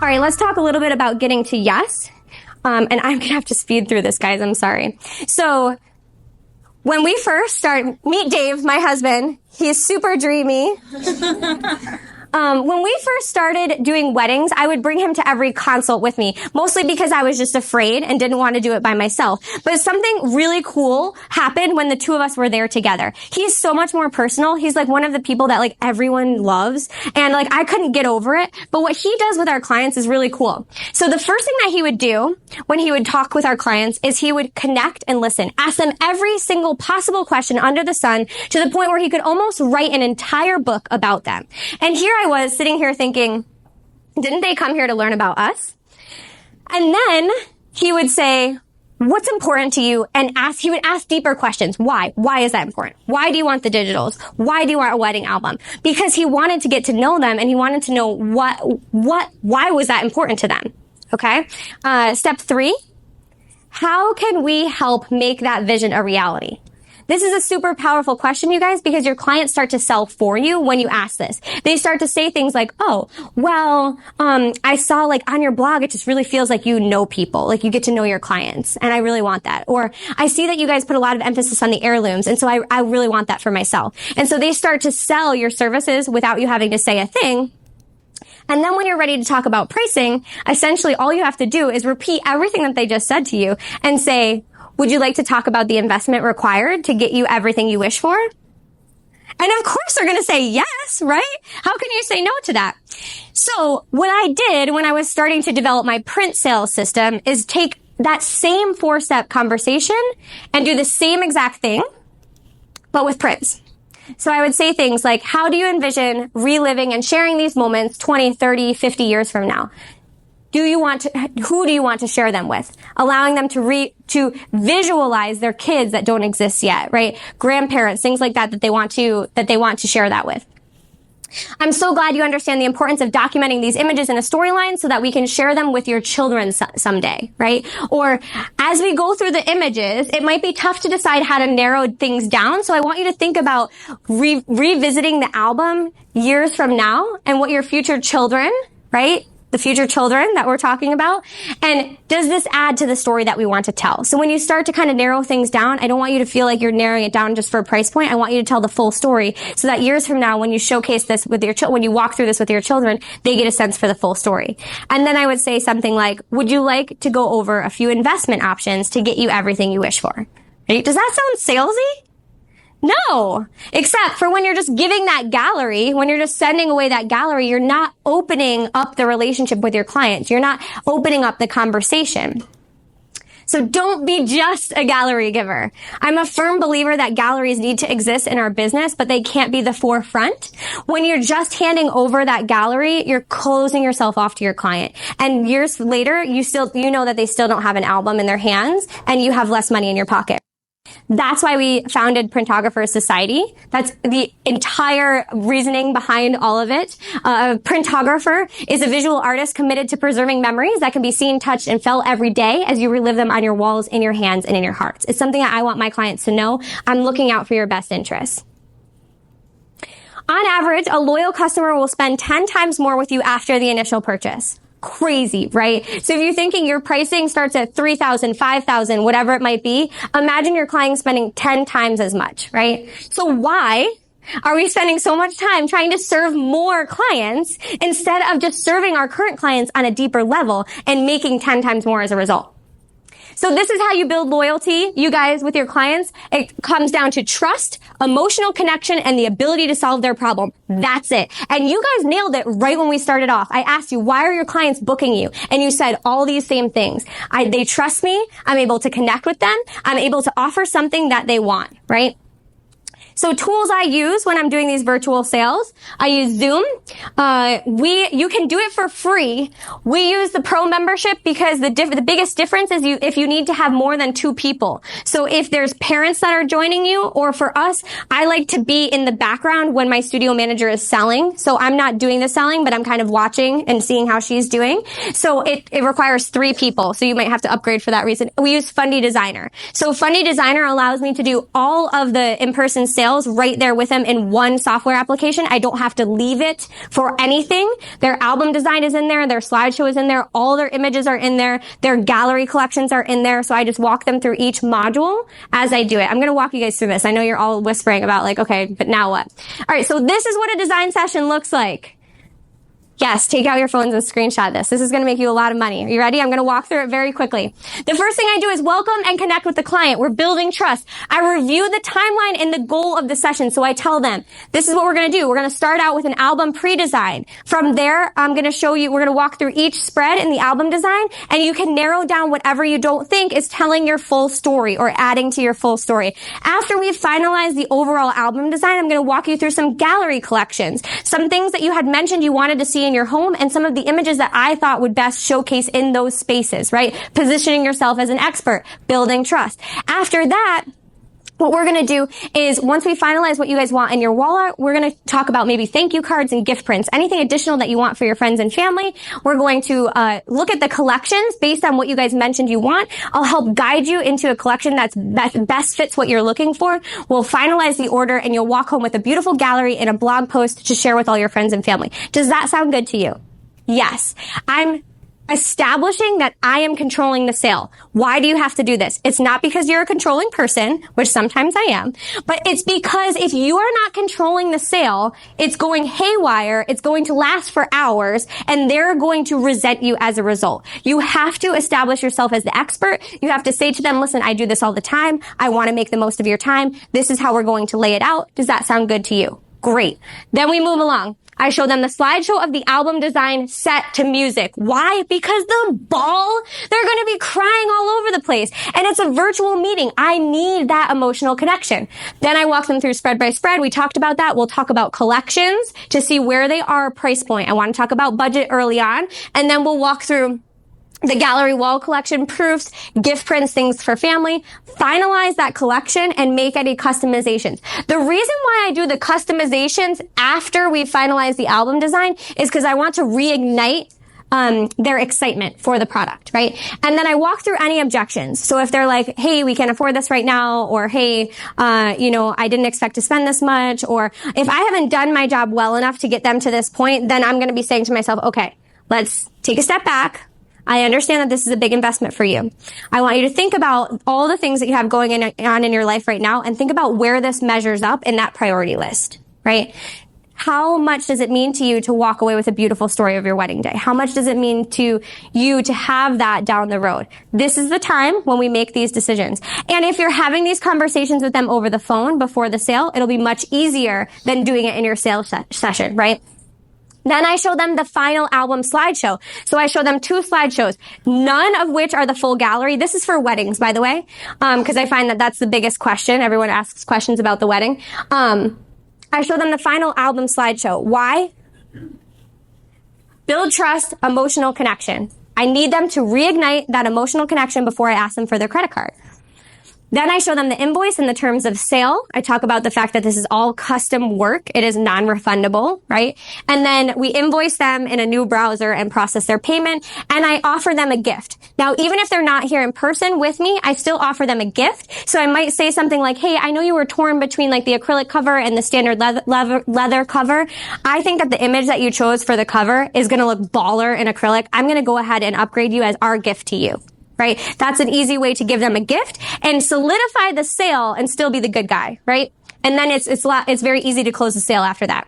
All right, let's talk a little bit about getting to yes. And I'm going to have to speed through this, guys. I'm sorry. So when we first meet Dave, my husband. He's super dreamy. When we first started doing weddings, I would bring him to every consult with me, mostly because I was just afraid and didn't want to do it by myself. But something really cool happened when the two of us were there together. He's so much more personal. He's like one of the people that like everyone loves. And like I couldn't get over it. But what he does with our clients is really cool. So the first thing that he would do when he would talk with our clients is he would connect and listen, ask them every single possible question under the sun to the point where he could almost write an entire book about them. And here I was sitting here thinking, didn't they come here to learn about us? And then he would say, what's important to you? And he would ask deeper questions. Why? Why is that important? Why do you want the digitals? Why do you want a wedding album? Because he wanted to get to know them and he wanted to know why was that important to them? Okay. Step 3, how can we help make that vision a reality? This is a super powerful question, you guys, because your clients start to sell for you when you ask this. They start to say things like, oh, well, I saw like on your blog, it just really feels like you know people, like you get to know your clients. And I really want that. Or I see that you guys put a lot of emphasis on the heirlooms. And so I really want that for myself. And so they start to sell your services without you having to say a thing. And then when you're ready to talk about pricing, essentially all you have to do is repeat everything that they just said to you and say, would you like to talk about the investment required to get you everything you wish for? And of course they're going to say yes, right? How can you say no to that? So what I did when I was starting to develop my print sales system is take that same 4-step conversation and do the same exact thing, but with prints. So I would say things like, how do you envision reliving and sharing these moments 20, 30, 50 years from now? Who do you want to share them with? Allowing them to visualize their kids that don't exist yet, right? Grandparents, things like that they want to share that with. I'm so glad you understand the importance of documenting these images in a storyline so that we can share them with your children someday, right? Or as we go through the images, it might be tough to decide how to narrow things down. So I want you to think about revisiting the album years from now and what your future children, right? The future children that we're talking about. And does this add to the story that we want to tell? So when you start to kind of narrow things down, I don't want you to feel like you're narrowing it down just for a price point. I want you to tell the full story so that years from now, when you showcase this with your when you walk through this with your children, they get a sense for the full story. And then I would say something like, would you like to go over a few investment options to get you everything you wish for? Right? Does that sound salesy? No, except for when you're just giving that gallery, when you're just sending away that gallery, you're not opening up the relationship with your clients. You're not opening up the conversation. So don't be just a gallery giver. I'm a firm believer that galleries need to exist in our business, but they can't be the forefront. When you're just handing over that gallery, you're closing yourself off to your client. And years later, you know that they still don't have an album in their hands and you have less money in your pocket. That's why we founded Printographers Society. That's the entire reasoning behind all of it. A printographer is a visual artist committed to preserving memories that can be seen, touched, and felt every day as you relive them on your walls, in your hands, and in your hearts. It's something that I want my clients to know. I'm looking out for your best interests. On average, a loyal customer will spend 10 times more with you after the initial purchase. Crazy, right? So if you're thinking your pricing starts at $3,000, $5,000, whatever it might be, imagine your client spending 10 times as much, right? So why are we spending so much time trying to serve more clients instead of just serving our current clients on a deeper level and making 10 times more as a result? So this is how you build loyalty, you guys, with your clients. It comes down to trust, emotional connection, and the ability to solve their problem. That's it. And you guys nailed it right when we started off. I asked you, why are your clients booking you? And you said all these same things. They trust me. I'm able to connect with them. I'm able to offer something that they want, right? So tools I use when I'm doing these virtual sales, I use Zoom. You can do it for free. We use the pro membership because the biggest difference is if you need to have more than 2 people. So if there's parents that are joining you, or for us, I like to be in the background when my studio manager is selling. So I'm not doing the selling, but I'm kind of watching and seeing how she's doing. So it requires 3 people. So you might have to upgrade for that reason. We use Fundy Designer. So Fundy Designer allows me to do all of the in-person sales sales right there with them in one software application. I don't have to leave it for anything. Their album design is in there. Their slideshow is in there. All their images are in there. Their gallery collections are in there. So I just walk them through each module as I do it. I'm going to walk you guys through this. I know you're all whispering about like, okay, but now what? All right. So this is what a design session looks like. Yes, take out your phones and screenshot this. This is going to make you a lot of money. Are you ready? I'm going to walk through it very quickly. The first thing I do is welcome and connect with the client. We're building trust. I review the timeline and the goal of the session. So I tell them, this is what we're going to do. We're going to start out with an album pre-design. From there, I'm going to show you, we're going to walk through each spread in the album design, and you can narrow down whatever you don't think is telling your full story or adding to your full story. After we've finalized the overall album design, I'm going to walk you through some gallery collections, some things that you had mentioned you wanted to see in your home, and some of the images that I thought would best showcase in those spaces, right? Positioning yourself as an expert, building trust. After that, what we're going to do is once we finalize what you guys want in your wall art, we're going to talk about maybe thank you cards and gift prints, anything additional that you want for your friends and family. We're going to look at the collections based on what you guys mentioned you want. I'll help guide you into a collection that best fits what you're looking for. We'll finalize the order, and you'll walk home with a beautiful gallery and a blog post to share with all your friends and family. Does that sound good to you? Yes. I'm establishing that I am controlling the sale. Why do you have to do this? It's not because you're a controlling person, which sometimes I am, but it's because if you are not controlling the sale, it's going haywire, it's going to last for hours, and they're going to resent you as a result. You have to establish yourself as the expert. You have to say to them, listen, I do this all the time. I want to make the most of your time. This is how we're going to lay it out. Does that sound good to you? Great. Then we move along. I show them the slideshow of the album design set to music. Why? Because they're going to be crying all over the place. And it's a virtual meeting. I need that emotional connection. Then I walk them through spread by spread. We talked about that. We'll talk about collections to see where they are price point. I want to talk about budget early on. And then we'll walk through the gallery wall collection, proofs, gift prints, things for family. Finalize that collection and make any customizations. The reason why I do the customizations after we finalize the album design is because I want to reignite their excitement for the product, right? And then I walk through any objections. So if they're like, hey, we can't afford this right now, or hey, I didn't expect to spend this much, or if I haven't done my job well enough to get them to this point, then I'm going to be saying to myself, okay, let's take a step back. I understand that this is a big investment for you. I want you to think about all the things that you have going on in your life right now and think about where this measures up in that priority list, right? How much does it mean to you to walk away with a beautiful story of your wedding day? How much does it mean to you to have that down the road? This is the time when we make these decisions. And if you're having these conversations with them over the phone before the sale, it'll be much easier than doing it in your sales session, right? Then I show them the final album slideshow. So I show them 2 slideshows, none of which are the full gallery. This is for weddings, by the way, because I find that that's the biggest question. Everyone asks questions about the wedding. I show them the final album slideshow. Why? Build trust, emotional connection. I need them to reignite that emotional connection before I ask them for their credit card. Then I show them the invoice and the terms of sale. I talk about the fact that this is all custom work. It is non-refundable, right? And then we invoice them in a new browser and process their payment. And I offer them a gift. Now, even if they're not here in person with me, I still offer them a gift. So I might say something like, hey, I know you were torn between like the acrylic cover and the standard leather cover. I think that the image that you chose for the cover is going to look baller in acrylic. I'm going to go ahead and upgrade you as our gift to you. Right? That's an easy way to give them a gift and solidify the sale and still be the good guy, right? And then it's very easy to close the sale after that.